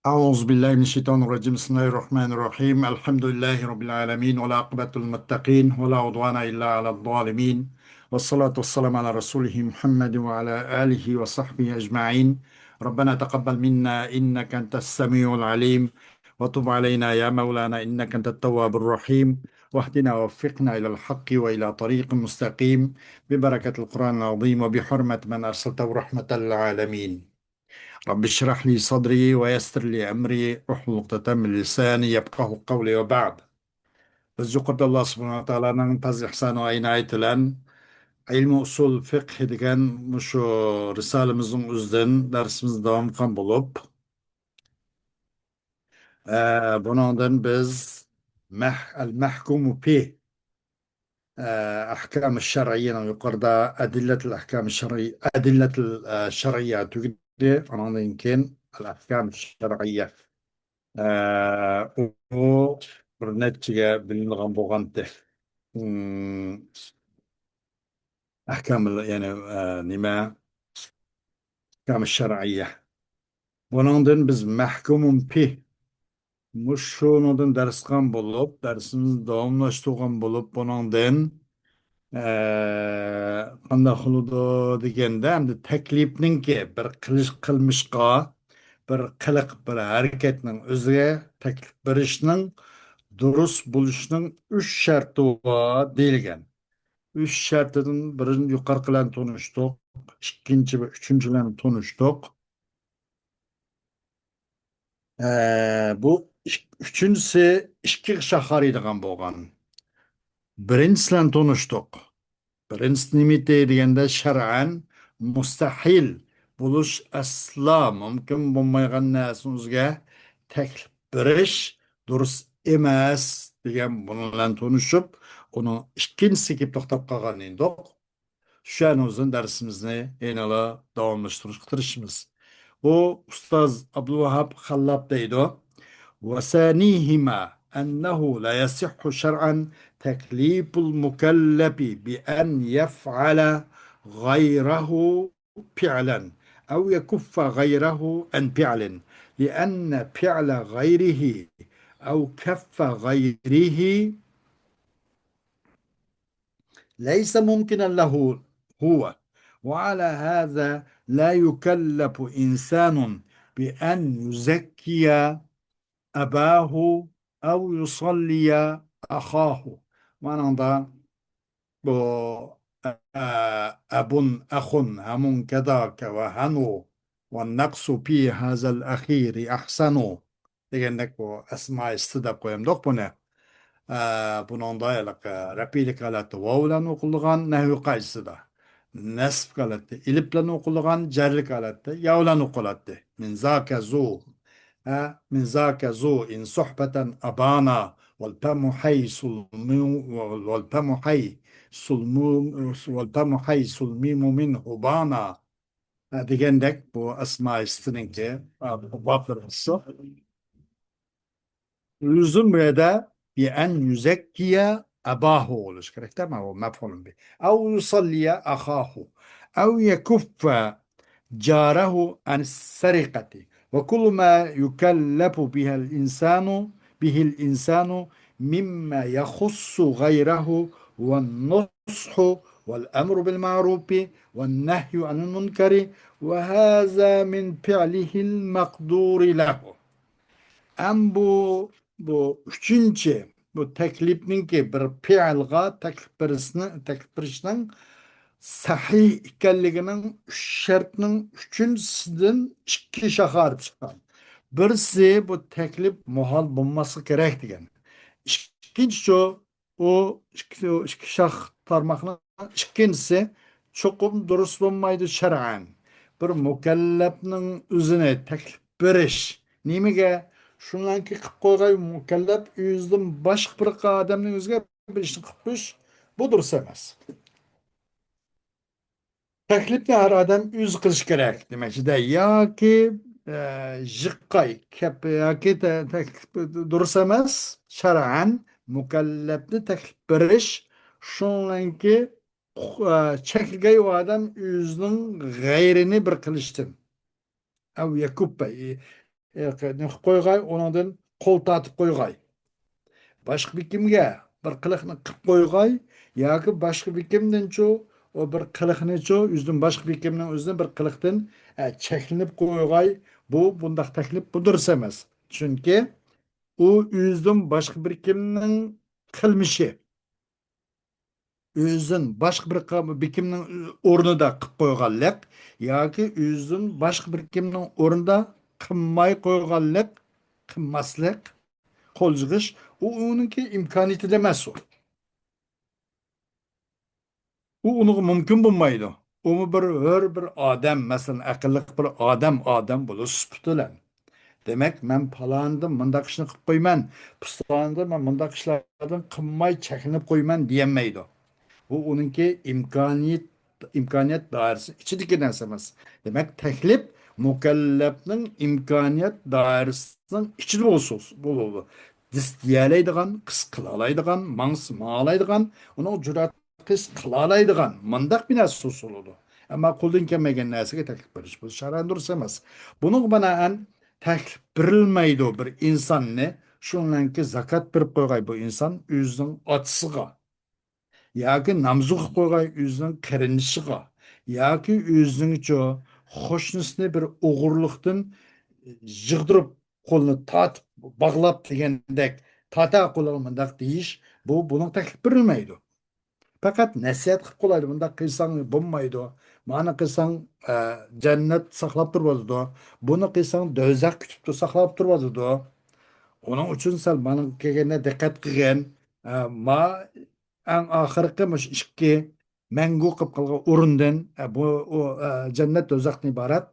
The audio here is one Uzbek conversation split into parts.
أعوذ بالله من الشيطان الرجيم. بسم الله الرحمن الرحيم. الحمد لله رب العالمين، ولا عقبة للمتقين، ولا عدوان إلا على الظالمين، والصلاة والسلام على رسوله محمد وعلى آله وصحبه أجمعين. ربنا تقبل منا إنك أنت السميع العليم، وتب علينا يا مولانا إنك أنت التواب الرحيم، واهدنا ووفقنا إلى الحق وإلى طريق مستقيم، ببركة القرآن العظيم وبحرمة من أرسلته رحمة للعالمين. رب اشرح لي صدري ويسر لي أمري واحلل عقدة من لساني يفقه قولي. وبعد، biz yuqorida Alloh subhanahu va taoloning fazl ihsoni va inoyati bilan ilmi usul fiqh degan shu risolamizning o'zidan darsimiz davom qilgan bo'lib, bundan biz al mahkumu fi ahkam shar'iyya yuqorida adillatul ahkam shar'iyya adillatul shar'iyya tugdi. Ondan keyin al ahkam shar'iyya u bir nechaga bilingan bo'lganda ahkam ya'ni nima ahkam shar'iyya. Bundan biz mahkumun pih shundan dars qilgan bo'lib, darsimizni davomlashtirgan bo'lib, bundan qanday qiludi deganda, endi taklifninki bir qilmishqa, bir qiliq, bir harakatning o'ziga taklif berishning durust bo'lishning uch sharti bor deyilgan. Üç şartdan birini yuqoriqilarni tanishdik, ikkinchi va uchinchilarni tanishdik. Bu uchinchisi ikki shahariydigan bo'lgan. Birinchisidan tanishdik. Birinchisi nima deganda, shar'an mustahil bo'lish, aslo mumkin bo'lmagan narsamizga taklif berish durust emas degan bilan tanishib, uni ikkinchisiga to'xtab qolgan edik. Şuanımızın dersimizni enala davamlaştırışıp tırışımız. O Ustaz Abdülvahhab Hallab deydi. وَسَانِيهِمَا أَنَّهُ لَا يَصِحُّ شَرْعًا تَكْلِيفُ الْمُكَلَّفِ بِأَنْ يَفْعَلَ غَيْرَهُ فِعْلًا أو يكف غيره عن فعل، لأن فعل غيره أو كف غيره ليس ممكنا له هو. وعلى هذا لا يكلف إنسان بأن يزكي أباه أو يصلي أخاه. معنى bu abun ahun hamun kedaka ve hanu ve naksu pi hazel ahiri ahsanu degandek bu asma istida koyamdık bunu. Bunun da replilik alatı vavlan okulgan nehvi qaysıda. Nesb alatı iliplen okulgan cerlik alatı yavlan okulatı. Min zâke zu in sohbeten abana vel pemu hay sulmu vel pemu hay sulmimu min hubana. Digendek bu asma istininki bu bablarısı. Lüzum burada بأن يزكي أباه الاشكالك هو مفعول به، أو يصلي أخاه، أو يكف جاره عن السرقة، وكل ما يكلف به الإنسان مما يخص غيره، والنصح والأمر بالمعروف والنهي عن المنكر، وهذا من فعله المقدور له. Bu üçüncü bu teklifninki bir fiilga teklif berishning sahih ekanligining üç shartning uchinchisidan ikki shahar chiqqan. Birisi bu teklif muhal bo'lmasi kerak degan. İkinchisi o ikki shah tarmoqning ikkinchisi cho'qim durust bo'lmaydi shar'an. Bir mukallafning o'zini taklif berish nimaga shundanki qilib qo'ygan mukallaf o'zidan boshqa bir odamning o'ziga bir ishni qilib qo'yish bu durust emas. Taklifni har odam o'zi qilish kerak demakchida, yoki jiqqay yoki taklif durust emas. Shar'an mukallafni taklif berish shundanki chekilgan odam o'zining g'ayrini bir qilishdan. Av yakuppa ne qilib qo'yg'ay, undan qo'l tortib qo'yg'ay. Boshqa bekimga bir qiliqni qilib qo'yg'ay yoki boshqa bekimdanchu o bir qiliqnichu o'zidan boshqa bekimning o'zidan bir qiliqdan cheklanib qo'yg'ay. Bundaq taklif bu durust emas. Chunki u o'zidan boshqa bir kimning qilmishi o'zidan boshqa bir bekimning o'rnida qilib qo'yganlik yoki o'zidan boshqa bir kimning o'rnida qilmay qo'yganlik, qilmaslik, qo'l yig'ish, u uniki imkoniyatida emas u. U uning mumkin bo'lmaydi. U bir odam, masalan, aqlli bir odam bo'lishi bilan. Demak, men palonda mundaq ishni qilib qo'yman, pistonda men mundaq ishlardan qilmay chekinib qo'yman deyolmaydi. Bu onunki imkoniyat dairesi içindeki narsa emas. Demek teklif mükellefnin imkoniyat dairesinin içinde olsun. Bu distiyaleydigan, kız kılalaydigan, mans mağalaydigan, onu cürat kız kılalaydigan, mandak bir narsa oldu. Ama kuldan kelmegen narsaga teklif beriş. Bu şaran dursa emas. Bunun bana en teklif berilmeydi bir insanni, şunlanki zakat berip koygay bu insan özünün atısıga. Яки намзук қойған өзінің кірінішіға, яки өзінің қошнысыны бір оғырлықтың жығдырып қолыны татып, бағлап дегендек, тата қолығымындақ дейіш, бұның тәкліп берілмейді. Fakat nasihat qilib qo'yadi, bunda qilsang bo'lmaydi. Mana qilsang jannat saqlab turadi. Buni qilsang do'zax kutib saqlab turadi. Onun uchun sal mana kelganda diqqat qilgan, ma eng oxirgi mush ikki mangu qilib qolgan o'rindan bu jannat do'zaxdan iborat.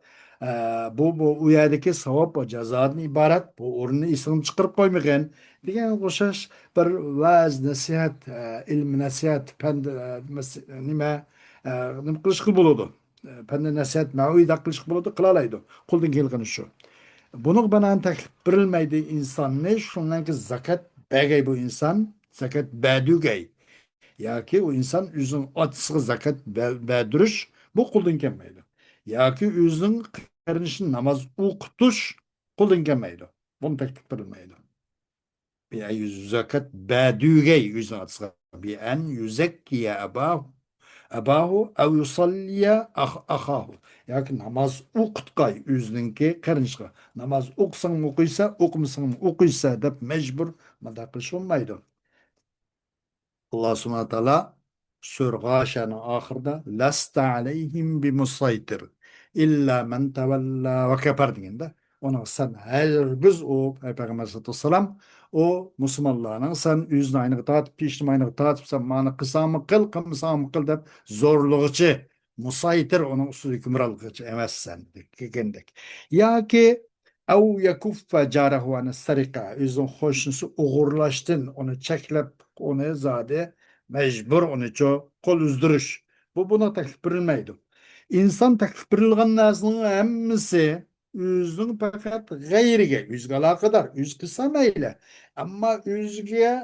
Bu u yerdagi savob va jazodan iborat. Bu o'rinni isini chiqarib qo'ymagan degan o'xshash bir va'z nasihat, ilm nasihat, pand nima nima qilishga bo'ladi. Pand nasihat ma'uida qilishga bo'ladi, qila oladi. Qo'ldan kelgani shu. Bunu bana teklif verilmeydi insan ne? Şundan ki zakat begey bu insan, zakat bedügey. Ya ki o insan üzün atısı zakat bedürüş, bu kulun gelmeydi. Ya ki üzün karınışın namaz ukutuş, kulun gelmeydi. Bunu teklif verilmeydi. Bir yüz zakat bedügey üzün atısı. Bir en yüzekkiye abahu ev yusalliye ahahu. Yani namaz okutkay özününki karınışka. Namaz okusan okuysa, okumasan okuysa da mecbur mada kılış olmaydı. Allah subhanahu teala Sure Gâşia'nın ahırda lasta aleyhim bi musaytir illa men tevella ve kefer degende ona sen hergiz o Peygamber sallallahu aleyhi ve sellem o Müslümanların sen yüzünü aynı tatıp piştim aynı tatıp sen bana kısamı kıl kımsamı kıl dep zorluğucu musaytir onun usulü hükümranlıkçı emezsen degendek. Ya ki ev yekuffe carehu ane sarika yüzün hoşnusu uğurlaştın onu çeklep onu zade mecbur onu kol üzdürüş. Bu buna teklif verilmeydi. İnsan teklif verilgen narsının hemmisi yüzün fakat gayrige, yüzge alakadar, yüz kısa meyle. Ama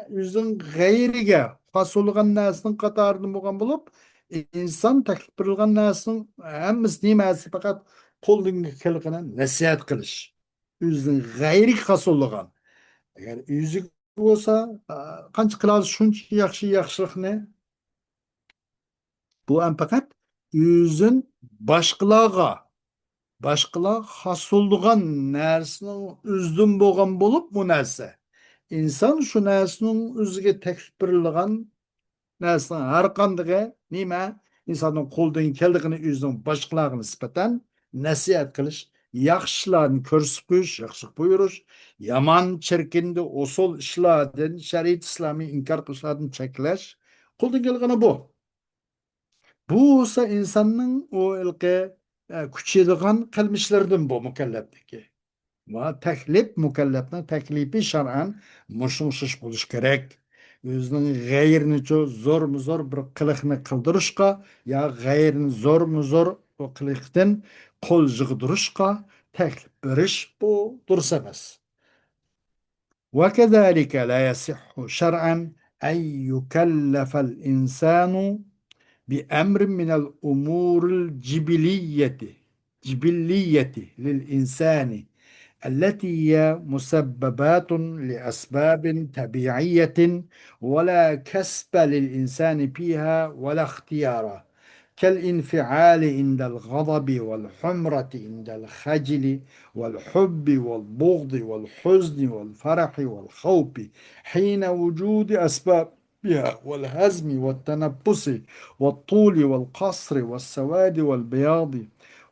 yüzün gayrige has olgan narsının katarını bulgan bulup, insan teklif verilgen narsının hemmisi nimesi fakat kolun kelgine nasihat kılış. Yüzün gayri has olgan. Eğer yüzü bo'lsa qancha qilamiz shuncha yaxshilikni bu ham faqat o'zin boshqalar hosildigan narsaning o'zidan bo'lgan bo'lib bu narsa inson shu narsaning o'ziga taklif berilgan narsa har qanday nima insonning qo'ldan keldigini o'zining boshqalarga nisbatan nasihat qilish yaxshilarni ko'rsatib qo'yish yaxshilik buyurish yomon chirkinni usul ishlardan shariat islomiy inkor qilishlardan cheklash qo'ldan kelgani bu ise insanın o ilki küçülgen kılmışlardan bu mükellefdeki. Ve teklif mükellefinin teklifi şer'an muşuşuş buluş gerek. Özünün gayrini zor mu zor bir kılıkını kıldırışka ya gayrini zor mu zor o kılıktan kol jığdırışka teklif beriş bu dursa emez. Ve kezalike la yasihhu şer'an en yukellefel insanu بأمر من الأمور الجبلية للإنسان التي هي مسببات لأسباب طبيعية ولا كسب للإنسان فيها ولا اختيار، كالانفعال عند الغضب والحمرة عند الخجل والحب والبغض والحزن والفرح والخوف حين وجود أسبابها، والهزم والتنفس والطول والقصر والسواد والبياض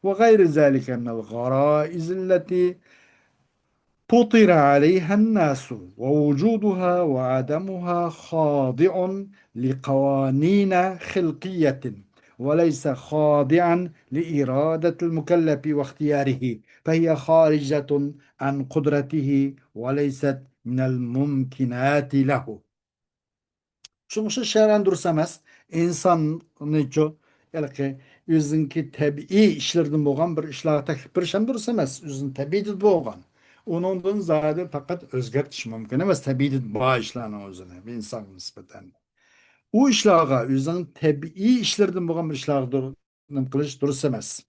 وغير ذلك من الغرائز التي فطر عليها الناس، ووجودها وعدمها خاضع لقوانين خلقية وليس خاضعا لإرادة المكلف واختياره، فهي خارجة عن قدرته وليست من الممكنات له. Çünkü şehren dursamaz insanlıcı yani yüzünki tabii işlerden boğan bir işler takip bir şey dursamaz yüzün tabii boğan. Onundan zade fakat özgertiş mümkün ama tabii bağ işlerine özüne bir insan nispeten. O işlerge yüzün tabii işlerden boğan bir işler kılıç dursamaz.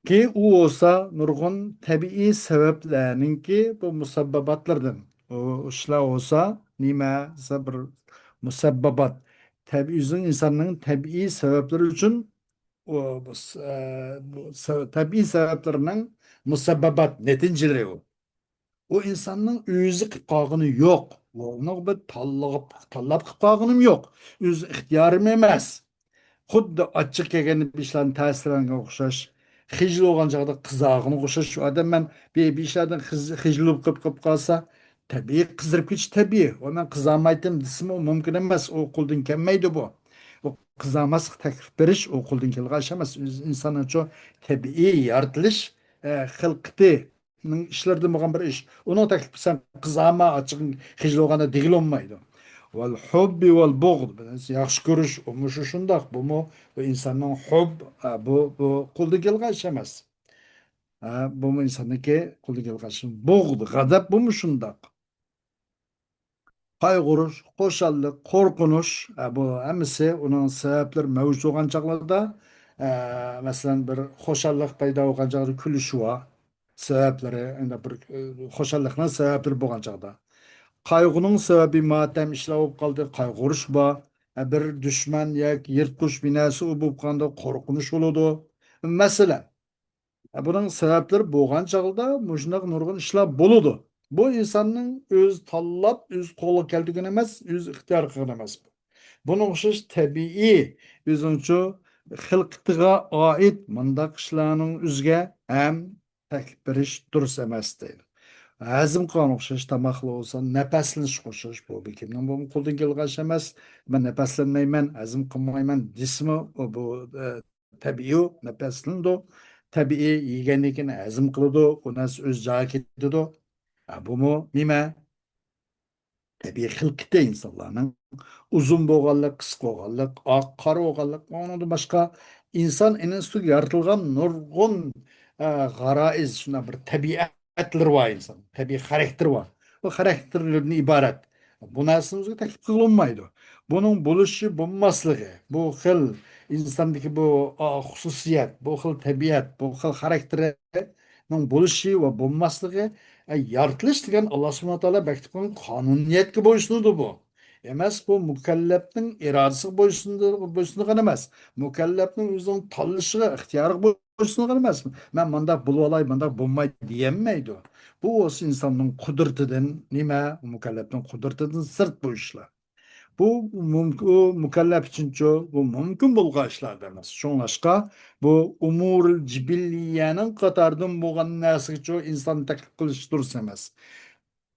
Ki o olsa nurgun tabii sebeplerinin bu musabbabatlardan o işler olsa nime sabır musabbabat tabii yüzün insanın tabii sebepleri için tabii sebeplerinin musabbabat neticeleri o. O insanın özü kıpkağını yok. Onu bir tallap kıpkağınım yok. Öz ihtiyarım emez. Xuddi ochiq kelganda bir ishlarni ta'sirlanga o'xshash, xijil bo'lgan chog'da qizarg'ini o'xshash. Shu odam man bir ishlardan xijil bo'lib qolsa, tabiiy qizarib ketish tabiiy. Va men qizarmaydim desam u mumkin emas. U qo'ldan kelmaydi bu. U qizarmaslik taklif berish u qo'ldan kelgan ish emas. Inson uchun tabiiy yaratilish xilqitining ishlardan bo'lgan bir ish. Uni taklif qilsam qizarma, ochiq xijil bo'lganda degilolmaydi. Vel hubbi vel buğd. Yaxşı görüş, o mu şu şundak, bu mu? Bu insanın bu kulda gelgen şey emas. Bu mu insandaki kulda gelgen şey. Buğd, gazap bu mu şundak? Kaygırış, koşallık, korkunuş, bu hemisi onun sebepleri mevcut olan çağlarda, mesela bir hoşallık payda olan çağda külüşü var. Sebepleri, yani bir hoşallıkla sebepleri bu olan çağda. Kaygının sebebi matem işler olup kaldı. Kaygırış ba. Bir düşman yak yırtmış binası olup kaldı. Korkunuş oldu. Mesela bunun sebepleri boğan çağında muşnak nurgun işler buludu. Bu insanın öz tallap, öz kolu keldiğine emez, öz ihtiyar kılgın emez. Bunun okşaş tabii özünçü hılkıtığa ait mındak işlerinin üzge hem teklif beriş durus emez değil. Azim qilgan o'xshash tamoqli bo'lsa nafaslanish qo'shish bu bekimning bu qo'ldan kelgan ish emas. Men nafaslanmayman, azm qilmayman desmi bu tabiiy nafaslandi. Tabiiy yeganligini azm qiladi, u narsa o'z joyiga ketadi. Bu nima? Tabiiy xilqiti insonlarning uzun bo'lganlik, qisqa bo'lganlik, oq qora bo'lganlik, undan boshqa inson ustiga yaratilgan nurg'un g'aroiz, shuna bir tabiatlar var inson, tabiiy xarakter var. Bu xarakterlardan iborat. Bu narsani o'ziga taklif qilinmaydi. Buning bo'lishi, bo'lmasligi, bu xil insondagi bu xususiyat, bu xil tabiat, bu xil xarakterning bo'lishi va bo'lmasligi yaratilish degan Alloh subhanahu va taolo bekitib qo'ygan qonuniyatga bo'ysunadi bu. Emas bu mukallafning irodasiga bo'ysunadigan emas. Mukallafning o'zining tanlashiga, ixtiyoriga bo'ysunadigan emas. Men mundaq bo'lib olay, mundaq bo'lmaydi deyolmaydi. Bu o'sha insonning qudratidan nima? Mukallafning qudratidan sirt bu ishlar. Bu mükellef için bu mümkün bulgan işlerdir emas. Şoňlaşqa bu umur cibilliyenin katardan bolgan näsigi ço insan taklif kılıç dursa emas.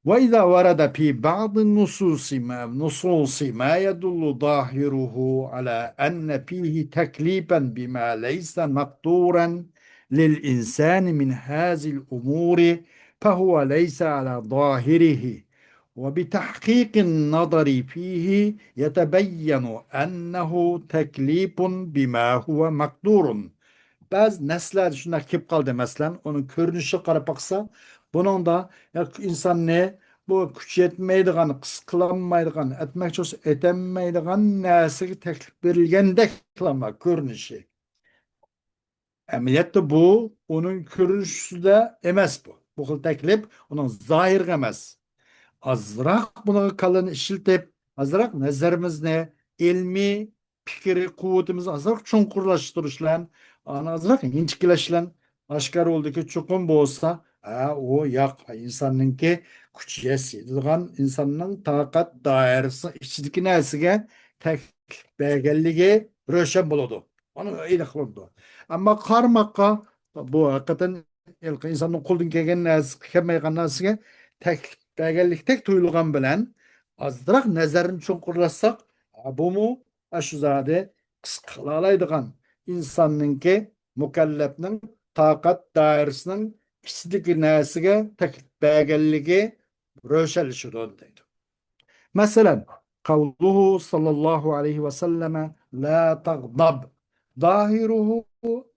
وإذا ورد في بعض النصوص ما يدل ظاهره على أن فيه تكليفا بما ليس مقدورا للإنسان من هذه الأمور فهو ليس على ظاهره وبتحقيق النظر فيه يتبين أنه تكليف بما هو مقدور. Bazı nesler şuna kip kaldı mesela onun görünüşü qarap baksa bunun da ya insan ne bu güç yetmeydiğen, kısıtlanmaydiğen, etmek olsa etemeydiğen nesigi teklif verilgendek kılama görünüşü. Emniyette bu onun görünüşüde emas bu. Bu xil taklif onun zahirga emas. Azırak buna kalın işiltip, azırak nazarımızı, ilmi fikri kuvvetimizi azırak çonkurlaştırışlan, azırak inçikileşlen, aşkar oldu ki çukum bolsa, o yak insanınki küçüye sığdırgan insanın takat dairesi içindeki nesige tek belgelliği röşen buludu. Onu öyle kılındı. Ama karmakka bu hakikaten insanın kuldan kelgen näsi, kelmeýän näsiге tek belgelik tuyulgan bilen azdırak nazarini çukurlasak bu mu aşu zade kıskalalaydıgan insanınki mükellefnin takat dairesinin içindeki nesige tek belgeligi röşelişi deydi. مثلا قوله صلى الله عليه وسلم لا تغضب ظاهره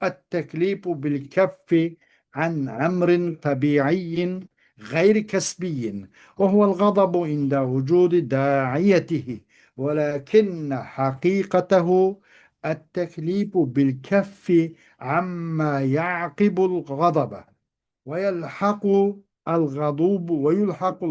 التكليف بالكف عن أمر طبيعي غير كسبي وهو الغضب عند وجود داعيته ولكن حقيقته التكليف بالكف عما يعقب الغضب ويلحق الغضوب ويلحق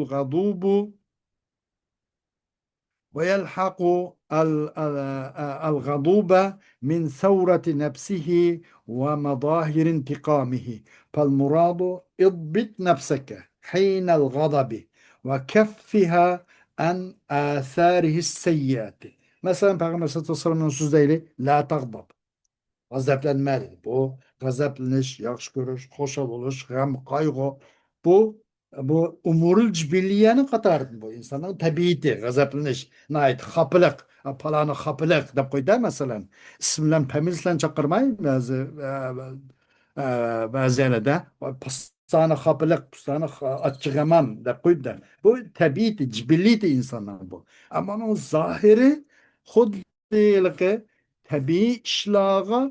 الغضوب من ثورة نفسه ومظاهر انتقامه فالمراد اضبط نفسك حين الغضب وكفها عن آثاره السيئة مثلا Peygamber sallallahu aleyhi ve sellem'in sözleri la tagdab gazaplanmalı. Bu gazaplanish, yaxshi ko'rish, xo'shal bo'lish, g'am, qayg'u bu umurul jibiliyani qatori bu insonning tabiati gazaplanish, xapliq, palani xapliq deb qo'ydi masalan. Ism bilan familiya bilan chaqirmay ba'zi yerlarda postani xapliq, postani achchig'amam deb qo'ydi. Bu tabiati, jibiliyati insonning bu. Ammo uning zohiri xuddi tabiiy ishlog'i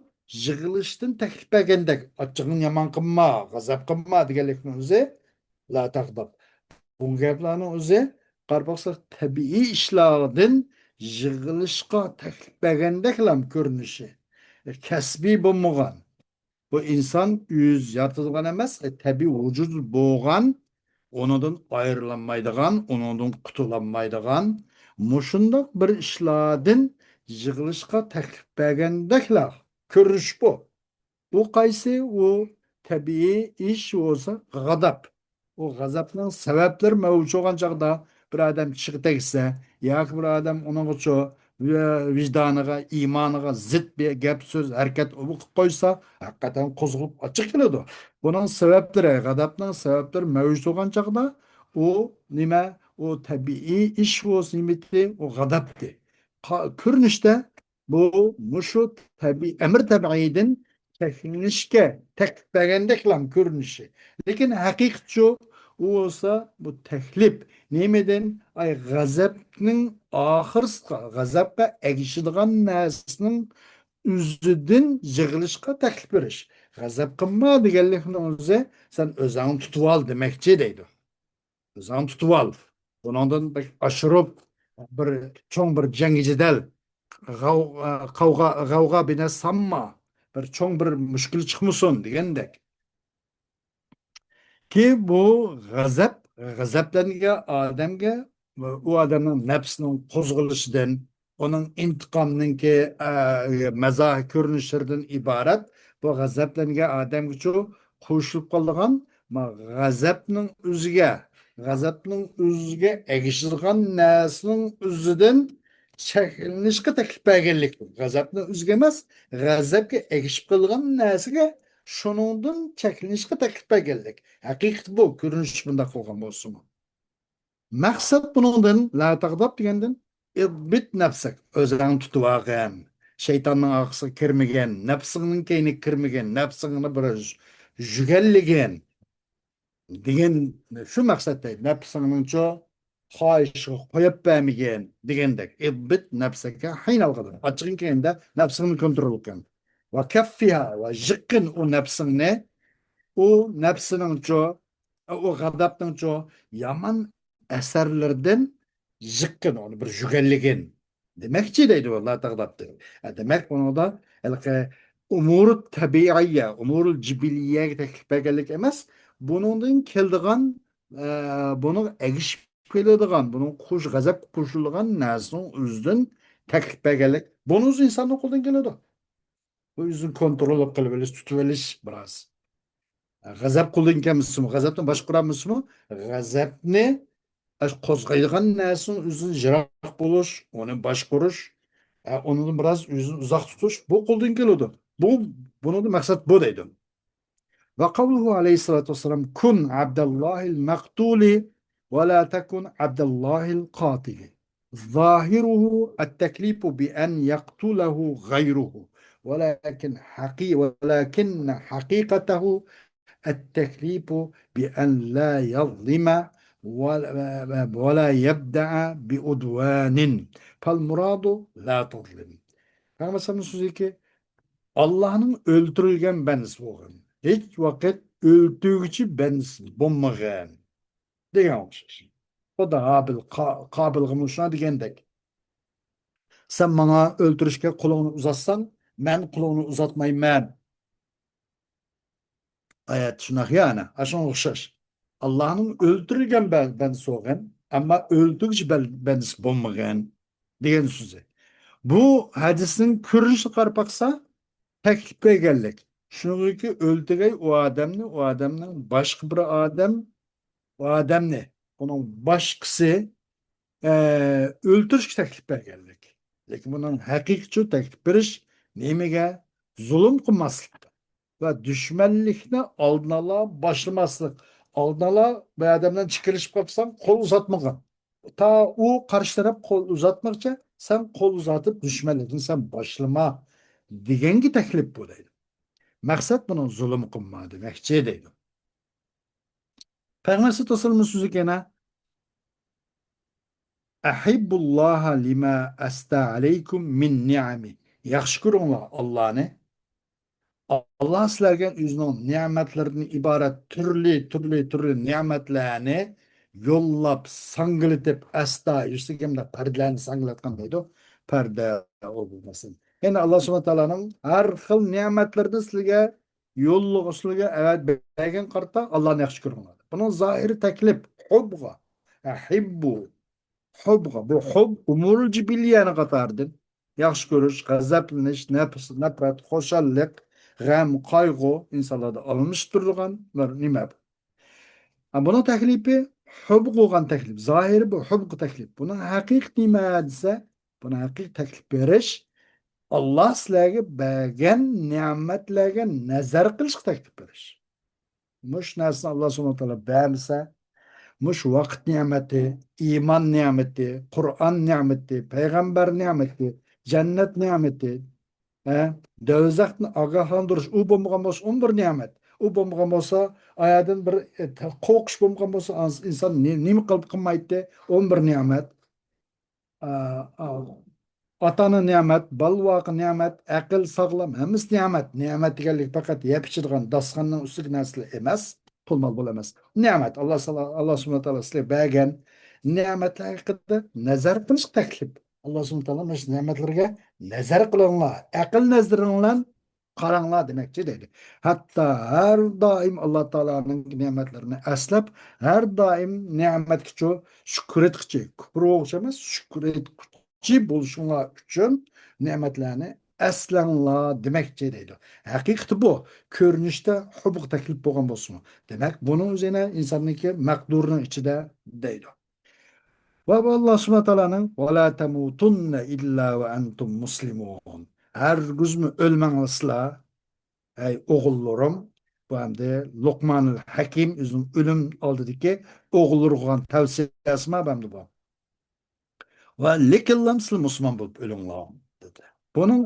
yig'ilishdan taklif bergandek achchig'ini yomon qilma g'azab qilma deganlikni o'zi la taqdab bu gaplarni o'zi qarab boqsak tabiiy ishlardan yig'ilishga taklif bergandeklam ko'rinishi kasbiy bo'lmagan bu inson o'z yaratilgan emas tabiiy vujud bo'lgan onidan ayrilanmaydigan onidan qutulanmaydigan mushundoq bir ishlardan yig'ilishga taklif bergandeklar ko'rinish bu. Bu qaysi o tabii iş olsa gazap. O gazapның sebepleri mevcut olan çağda bir adam çıkıp tekse, ya bir adam onun için vicdanıga, imanıga zıt bir gap söz, hareket koysa, hakikaten kozulup açık geliyordu. Bunun sebepleri, gazapның sebepleri mevcut olan çağda o nime, o tabii iş olsa nimeti, o gazaptı. Kürnüşte bu muşu tabii, emir tabiidin teknişke tek beğendeklam görünüşü. Lakin hakikat şu o olsa bu teklip nemeden ay gazapның ahırska gazapka egişidigan nesinin üzüdün yığılışka teklip veriş. Gazap kılma degenlikni o'zi sen özüň tutup al demekçi deydi. Özüň tutup al. Bundan aşırıp bir çoğun bir jangijidel gavga bine sanma. Bir çoğun bir müşkül çıkmasın degandek. Ki bu gazaplangan odamga u odamning nafsining qo'zg'ilishidan, uning intiqomninki mazoh ko'rinishlaridan iborat bu g'azablangan odamgacha qo'shilib qolgan g'azabning o'ziga egishilgan narsaning o'zidan cheklanishga taklif berganlik bu. G'azabni o'ziga emas, g'azabga egishib qolgan narsaga şunundan çekilişe teklif geldik. Hakikat bu. Görünüş bunda kılgan olsun. Maksat bunundan la taqdab degenden idbit nefsek. Özüň tutuvağın. Şeytanın ağısı kirmegen, nefsinin keyni kirmegen, nefsini bir jügelligen. Degen şu maksatda nefsinin ço hayşı koyup bermegen degendek. İdbit nefseke haynal kadar. Açıkın keyinde nefsini kontrol eken. Ve keffiha ve jıkkın o nefsini o nefsinin ço o gadapның ço yaman eserlerden jıkkın onu bir jügelligin demekçi deydi Allah taqdaptı. Demek bunu da elke umur tabiiye, umur cibiliye teklif egelik emas. Bunun keldiğen, bunu egiş kelediğen, bunun kuş gazap kuşulgan nasının üzden teklif egelik. Bunun insan okuldan geledi. Bu yüzden kontrol kılıveliş, tutuveliş biraz. Gazap kulun kemisi mi? Gazaptan başkuramız mı? Gazap ne? Qozg'aydigan narsaning o'zini yiroq bo'lish, uni boshqarish, uni biroz o'zini uzoq tutish bu qo'ldan keladi. Bu buni maqsad bu deydi. Va qavluhu alayhissalatu vassalam kun abdallohil maqtuli va la takun abdallohil qatili. ظاهره التكليف بأن يقتله غيره ولكن حقيقته التكليف بأن لا يظلم ولا يبدع بأدوان فالمراد لا تظلم. Anlamadığınız sözü ki Allah'ın öldürülgen bendisi olgan. Hiç vakit öldürücü bendisi bulmagan. Degan olmuş. O da kabil kılmışına digendek. Sen bana öldürüşke kulağını uzatsan, ben kulağını uzatmayayım. Ayet şunak yani. Aşın okşaş. Allah'ın öldürülgen ben soğan ama öldürücü ben bulmagan degan sözü. Bu hadisin körünüşü karpaksa teklife geldik. Şunu ki öldürey o adamın başka bir adam, o adam ne? Onun başkası öldürüş teklife geldik. Lekin bunun hakikati teklif beriş nemege zulüm kılmaslık ve düşmanlıkla aldın ala başlamaslık. Aldın ala bir adamdan çıkarışıp kapsan kol uzatmagan. Ta o karşı taraf kol uzatmakça sen kol uzatıp düşmanlıkını sen başlama degengi teklif bu deydi. Maksat bunun zulüm kılma demekçe deydi. Peygamber tasarımın sözü gene Ahibbullaha lima asta aleykum min ni'ami. Yaxşı görüңlar Allah'ını. Allah sizlerge özünün nimetlerini ibaret türlü nimetlerini yollap, sangılıtıp, esta, işte kimde perdelerini sangılatkan deydi. Perde olmasın. Yani Allah subhanahu ta'ala'nın her xil nimetlerini sizlerge yolluğu sizlerge evet bergen karta Allah'ını yaxşı görüңlar. Bunun zahiri teklif, hubga, ahibbu, hubga. Bu hub umurul cibiliyeni katardın. Yaxşı görüş, gazaplanish, nafrat, xo'shallik, g'am, qayg'u insonlarda alınmış turgan bir nima bu. Bunun taklifi hub bo'lgan taklif. Zahiri bu hub taklif. Bunun haqiqiy nima desa, buni haqiqiy taklif berish Alloh sizlarga bergan ne'matlarga nazar qilish taklif berish. Mush narsani Alloh subhanahu va taolo bermasa, mush vaqt ne'mati, iymon ne'mati, Qur'on ne'mati, payg'ambar ne'mati, jannat ne'mati, do'zaxni ogohlantirish u bo'lmagan bo'lsa 11 ne'mat. U bo'lmagan bo'lsa ayadan bir qo'rqish bo'lmagan bo'lsa inson nima qilib qilmaydi 11 ne'mat. Atanın nimet, balvakı nimet, akıl sağlam, hemiz nimet. Nimet deganlik fakat yep ichadigan dasturxonning ustiga narsalar emas, pul mol bo'lamas. Nimet Allah subhanahu wa taolo sizlarga bergan ne'matlar haqida nazar qilish taklif. Allah subhanahu wa taolo mana shu ne'matlarga nazar qilinglar, aql nazaringlar qaranglar demoqchi deydi. Hatto har doim Alloh taoloning ne'matlarini aslab, har doim ne'matga shukr etqichi, kufr o'xshamas, shukr etqichi bo'lishinglar uchun ne'matlarni aslanglar demoqchi deydi. Haqiqati bu. Ko'rinishda hubuq taklif bo'lgan bo'lsin. Demak, buni o'zina insonniki maqdurning ichida deydi. Va Alloh subhanahu taolaning va la tamutunna illa va antum muslimun. Hargizmi o'lmanglar, ey o'g'illarim. Bu hamda Luqmanul Hakim o'zining o'lim oldidagi o'g'illariga tavsiyasi ma bu. Va lekinlar musulmon bo'lib o'linglar dedi. Bunun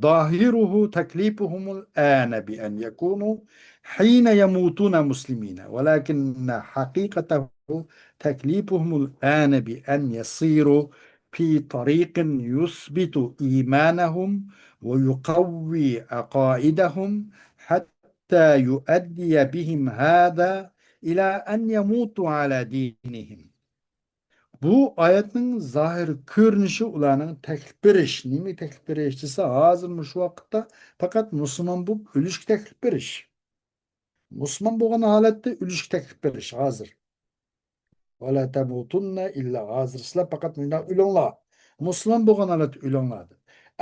dahiruhu teklifuhumul ane bi en yekunu hine yemutuna muslimine. Velakin hakikatehu teklifuhumul ane bi en yesiru fi tariqin yusbitu imanahum ve yukavvi akaidahum hatta yuaddiye bihim hada ila en yemutu ala dinihim. Bu ayetning zahir ko'rinishi ularning taklif berish. Nima taklif berish desa, hozir shu vaqtda faqat musulmon bo'lib o'lishga taklif berish. Musulmon bo'lgan holatda o'lishga taklif berish hozir. Vala tamutunna illa hozir sizlar faqat bundan o'linglar. Musulmon bo'lgan holatda o'linglar.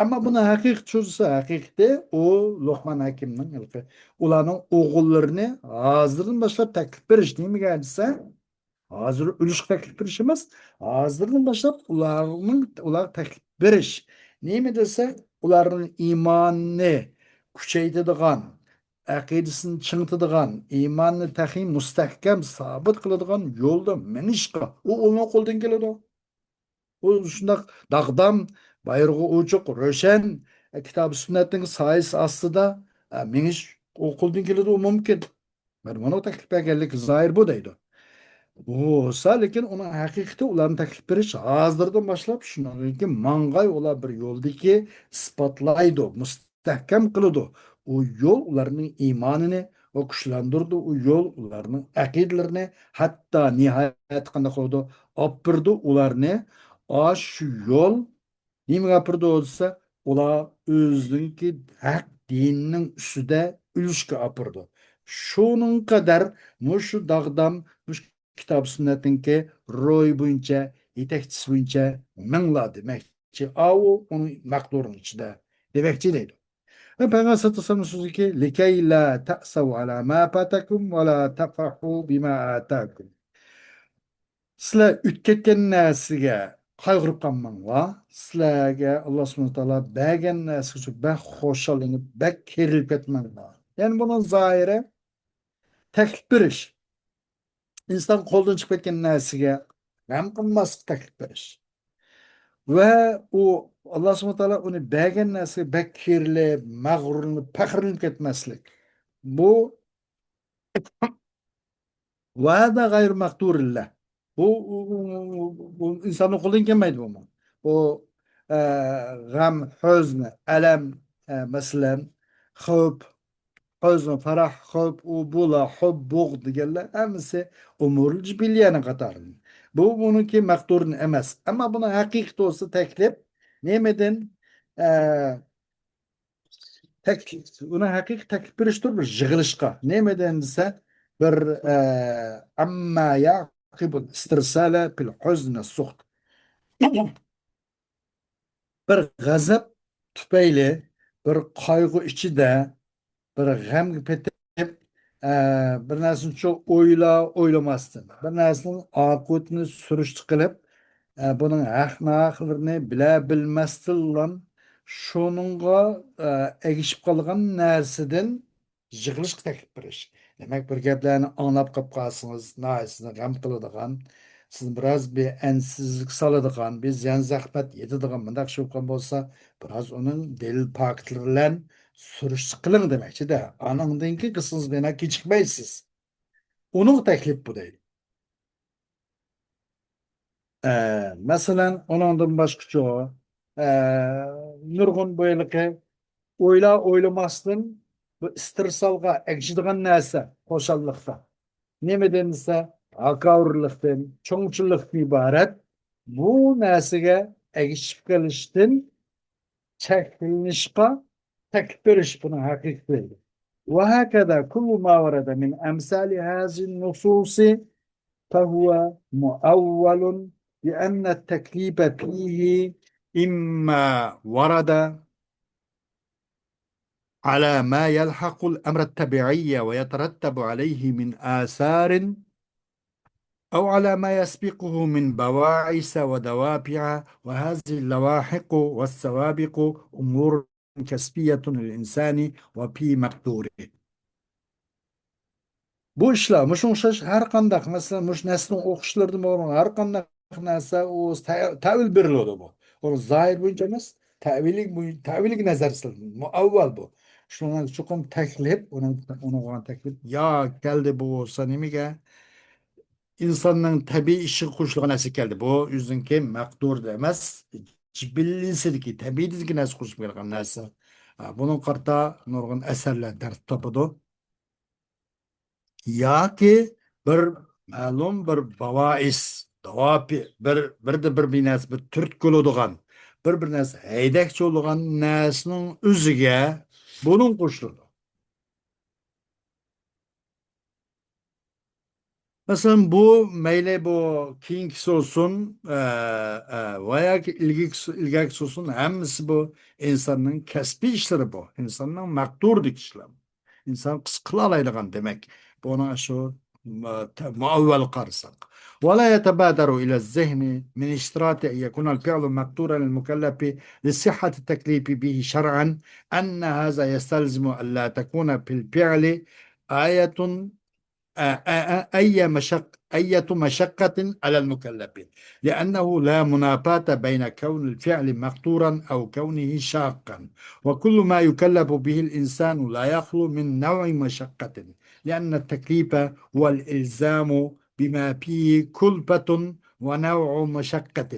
Ammo buni haqiqiy so'zsa haqiqatda u Luqman Hakimning ularning o'g'illarini hozirdan boshlab taklif berish nimaga desa, hozir ulush taklif berish emas, hozirdan boshlab ular taklif berish. Nima desa, ularning iymonini kuchaytiradigan, aqidasini chingitadigan, iymonni taxim mustahkam sabit qiladigan yo'lda minishqa. U uning qo'ldan keladi. U shundoq dag'dam, bayrog'i ochiq, ro'shan, kitob sunnatning soyasi ostida minish u qo'ldan keladi, u mumkin. Mana bu taklif berganlik zoir bu deydi. Bo'lsa, lekin uni haqiqati ularni taklif berish hozirdan boshlab shundan mang'ay ular bir yo'ldagi isbotlaydi, mustahkam qiladi. U yo'l ularning iymonini va kuchlantirdi. U yo'l ularning aqidalarini hatto nihoyat qanday qiladi, olib birdi ularni shu yo'l nimaga birdi bo'lsa, ular o'ziniki haq dinning ustida ulushga olib shuning qadar mushu dag'dam kitob sunnatninki ro'y bo'yicha yetakchisi bo'yicha minglar demakchi u uni maqdurning ichida demakchi deydi. Ve Peygamber sallallahu aleyhi ve sellem sözü ki likey la ta'sav ala ma fatakum ve la tafrahu bima atakum. Sizlar o'tib ketgan narsaga qayg'urib qolmanglar. Sizlarga Alloh subhanahu va taolo bergan narsa uchun bak xo'shallanib, bak kerilib ketmanglar. Yani bunun zahiri taklif berish. İnsan qo'ldan chiqib ketgan narsaga g'am qilmaslik taklif berish. Va u Alloh subhanahu va taolo uni bergan narsaga bak kerilib, mag'rurlanib, faxrlanib ketmaslik. Bu va'da g'ayr maqdurillah. Bu insonning qo'lidan kelmaydi bu. Bu e, g'am, huzn, alam, masalan, xavf, huzn, farah, xavf, u bula, hub, bug'd deganlar hammasi umurul jibiliyani qatori. Bu buniki maqdurin emas. Ammo buni haqiqiy bo'lsa taklif nemadan taklif uni haqiqiy taklif berishdir bir yig'ilishqa. Nemadan desa bir amma yaqibul istirsala fil huzn suht. Bir g'azab tufayli bir qayg'u ichida bir g'amga petib bir narsani çok o'ylamasdan bir narsaning oqibatini surishti qilib buning haq naqlarini bila bilmasdan shuningga egishib qolgan narsadan yig'ilishga taklif berish. Demak, bir gaplarni anglab qolib qolsangiz, sizni g'am qiladigan, sizni biroz beansizlik soladigan, bir ziyon zahmat yetadigan bunday shu bo'lsa, biroz uning delil faktlar bilan surish qiling demakchi-da. Anandan keyin qilsangiz meni kechikmaysiz. Uning taklif bu deydi. Masalan, onundan boshqacha nurg'un bo'yliqi o'ylamasdan bu istirsolga egishadigan narsa xo'shallikda. Nima denilsa, haqavurlikdan, cho'ngchilikdan iborat bu narsaga egishib qolishdan cheklanishga taklif berish buni haqiqiy. وهكذا كل ما ورد من أمثال هذه النصوص فهو مؤول بأن التكليف فيه إما ورد على ما يلحق الأمر الطبيعي ويترتب عليه من آثار أو على ما يسبقه من بواعث ودوافع وهذه اللواحق والسوابق أمور كسبية للإنسان وفي مقدوره. Bu ishlar mushun o'xshash har qanday masalan mush naslning o'qishlarida bo'lgan har qanday narsa u ta'vil beriladi bu. Uni zohir bo'yicha emas, ta'villik nazarda muavval bu. Shundan chuqur taklif, uni bo'lgan taklif yo keldi bu bo'lsa nimaga? İnsanның tabiiy ishga qo'shilgan narsa keldi. Bu o'ziniki maqdur emas, jibillisidagi tabiiydagi narsa qo'shib kelgan narsa. Buning qarta nurg'un asarlar tartib topadi. Yoki bir ma'lum bir bavois Davapi bir näs bir türtkül oldugan, bir näs heydekçi oldugan näsinin üzüge bunun koşuldu. Mesela bu meyle bu Kings olsun veya ki ilgisi olsun hemisi bu insanın kesbi işleri bu. İnsanın makturdik işler. İnsan kıskılalaydıgan demek. Buna şu muavvel karsak. ولا يتبادر إلى الذهن من اشتراط أن يكون الفعل مقدورا للمكلف لصحة التكليف به شرعا أن هذا يستلزم ألا تكون في الفعل آية أية مشقة على المكلفين لأنه لا منافاة بين كون الفعل مقدورا أو كونه شاقا وكل ما يكلف به الإنسان لا يخلو من نوع مشقة لأن التكليف هو الإلزام بما فيه كلفة ونوع مشقة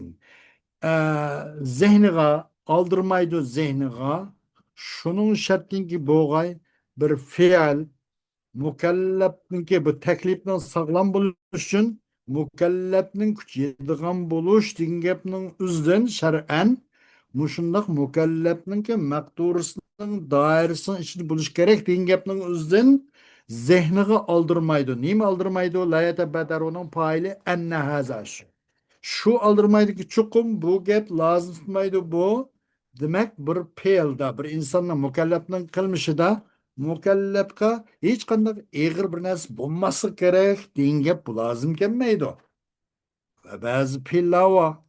zehniga aldırmaydı zehniga şunun şartınki boğay bir fiil mukallefninki bu teklifnin sağlam buluş için mukallefnin kuch yedigan buluş degan gapning o'zidan shar'an mushundoq mukallefninki maqdurisining doirasini ichida bo'lish kerak degan gapning o'zidan zehniga oldirmaydi. Nima oldirmaydi? La yatabadarunun faili anna haza şu aldırmaydı ki çukum bu gap lazım tutmaydı bu. Demek bir fe'lda bir insonning mukallafning qilmishida mukallafga hech qanday ig'ir bir narsa bo'lmasi kerak degan gap bu lozim kelmaydi. Ve bazı pillava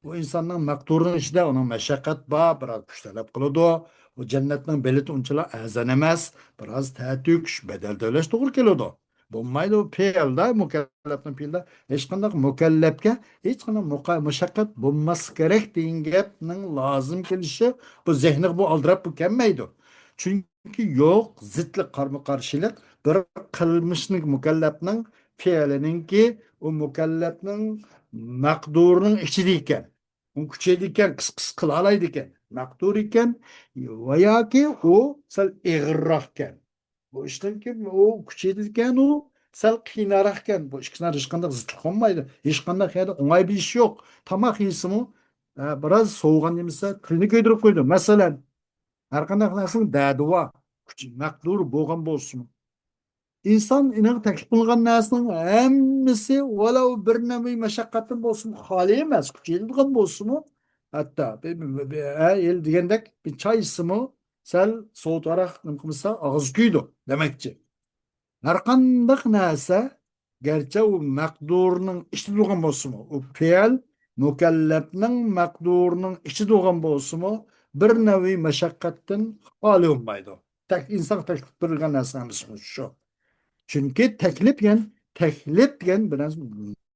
bu insanın makturun içinde onun meşakkat bağ biraz güç talep kılıdı. O cennetin belirti unçala azan emez. Biraz tehtük bedel dövleş doğru geliyordu. Bulmaydı o peyalda mükellefin peyalda hiç kandak mükellefke hiç kandak meşakkat bulması gerek deyin gapning lazım gelişi bu zihni bu aldırıp bu kemmeydi. Çünkü yok zıtlık karma karşılık bir kılmışlık mükellefinin fe'lininki o mükellefning maqdurning ichida ekan u kuchaydi ekan qis qila oladi ekan maqdur ekan va yoki u sal ig'irroq ekan bu ishdan keyin u kuchaydi ekan u sal qiyinroq ekan bu ikkisini hech qanday zidlik qolmaydi hech qanday o'ng'ay bir ish yo'q tomoq yeysimi biroz sovigan demasa tilni kuydirib qo'ydi masalan har qanday narsani daduva maqdur bo'lgan bo'lsin İnsan inan teklif kılgan nesinin hemmisi velev bir nevi meşakkatin bolsun hali emez. Kuchaydigan bolsunmu? Hatta el degandek bir çay isimi sel soğutarak nimkımsa ağız kuydu demekçi. Her kandak neyse gerçi o mekdurunun içi durgan bolsunmu? O fiil mükellefnin mekdurunun içi durgan bolsunmu? Bir nevi meşakkatin hali olmaydı. Tek insan teklif kılgan nesinin şu. Çünkü teklif gen biraz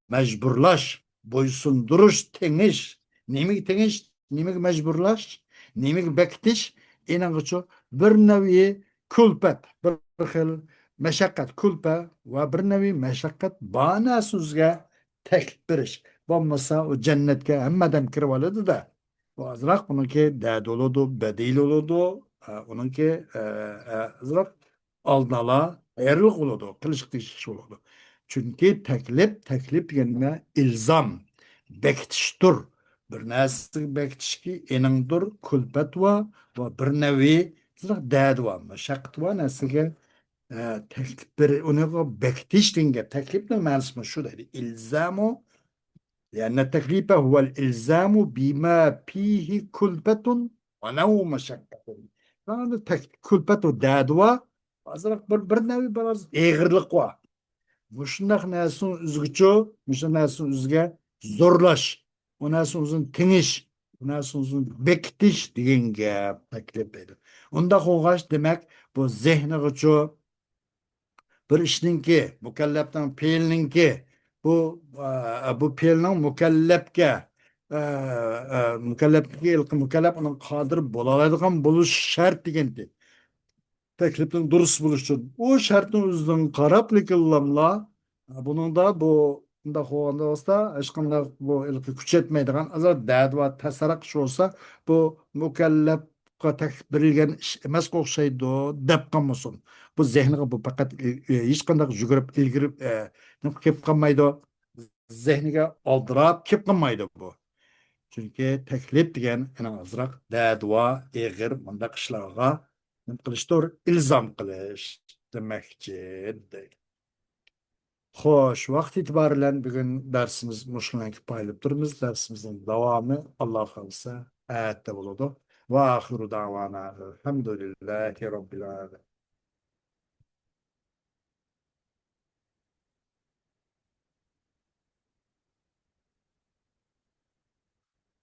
mecburlaş, boysunduruş, teniş. Nimig teniş, nimig mecburlaş, nimig bektiş. İnanıcı bir nevi külpet, bir xil meşakkat külpe ve bir nevi meşakkat bana sözge teklif biriş. Olmasa o cennetke hemmeden kirip aladı da. O azrak onunki dad olurdu, bedil olurdu. Onunki azrak aldala ayrılık olurdu, kılıçık iş olurdu. Çünkü teklif yani ilzam, bektiştir. Bir nesli bektişki eningdir, külpet va ve bir nevi dad va, meşakkat va nesliga teklif bir onu bektiş dinge. Teklifin manası şu dedi. İlzamu لأن التكليف هو الإلزام بما فيه كلفة ولو مشقة. Yani külfet dadva azrak bir nevi biraz eğirlik var. Muşundak nesin üzgüçü, muşundak nesin üzge zorlaş. O nesin uzun tiniş, o nesin uzun bektiş deyen gap teklif ediyor. Onda koğaş demek bu zihni gıçı bir işninki, mükelleften fiilninki, bu fiilnin mükellefke mükellef onun kadir bulalaydigan buluş şart degendi. Teklifin durus buluşun. O şartın özünden karap likillamla bunun da bu da hovanda olsa aşkında bu ilki küç etmeydiğen azar dad ve tasarak şu olsa bu mükellef teklif berilgen iş emas okşaydı dep kalmasın. Bu zihniga bu fakat hiç qanday jugurib ilgirib nima kelib qolmaydi zehniga oldirab kelib qolmaydi bu. Chunki taklif degan azroq dadvo, eg'ir bundaq ishlarga nima qilishdir, ilzom qilish demakchi. Xo'sh, vaqt itibariyle bugun dersimiz muşluğuna kifoyalanib turibmiz. Dersimizin davomi Alloh xolisa ayatda bo'ladi. Va axiru davana alhamdulillahi robbil alamin.